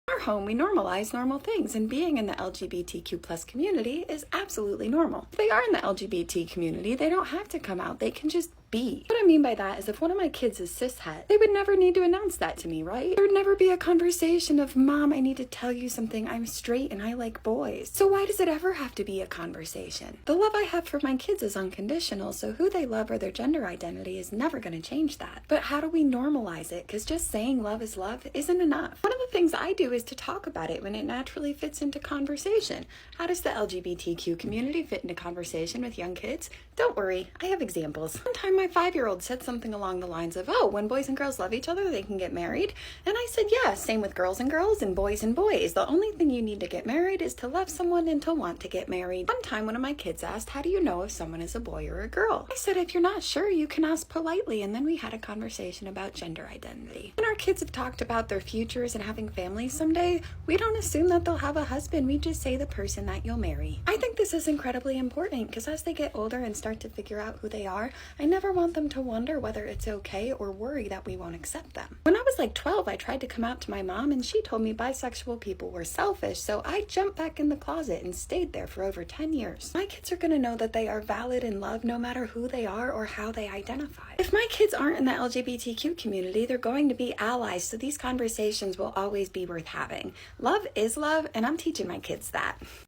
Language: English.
In our home, we normalize normal things, and being in the LGBTQ plus community is absolutely normal. If they are in the LGBT community, they don't have to come out, they can just be. What I mean by that is if one of my kids is cishet, they would never need to announce that to me, right? There would never be a conversation of, Mom, I need to tell you something, I'm straight and I like boys. So why does it ever have to be a conversation? The love I have for my kids is unconditional, so who they love or their gender identity is never going to change that. But how do we normalize it? Because just saying love is love isn't enough. One of the things I do is to talk about it when it naturally fits into conversation. How does the LGBTQ community fit into conversation with young kids? Don't worry, I have examples. One time my 5-year-old said something along the lines of, oh, when boys and girls love each other, they can get married. And I said, yeah, same with girls and girls and boys and boys. The only thing you need to get married is to love someone and to want to get married. One time one of my kids asked, how do you know if someone is a boy or a girl? I said, if you're not sure, you can ask politely. And then we had a conversation about gender identity. When our kids have talked about their futures and having families someday, we don't assume that they'll have a husband. We just say the person that you'll marry. I think this is incredibly important because as they get older and start to figure out who they are, I never want them to wonder whether it's okay or worry that we won't accept them. When I was like 12, I tried to come out to my mom and she told me bisexual people were selfish, so I jumped back in the closet and stayed there for over 10 years. My kids are going to know that they are valid and loved no matter who they are or how they identify. If my kids aren't in the LGBTQ community, they're going to be allies, so these conversations will always be worth having. Love is love, and I'm teaching my kids that.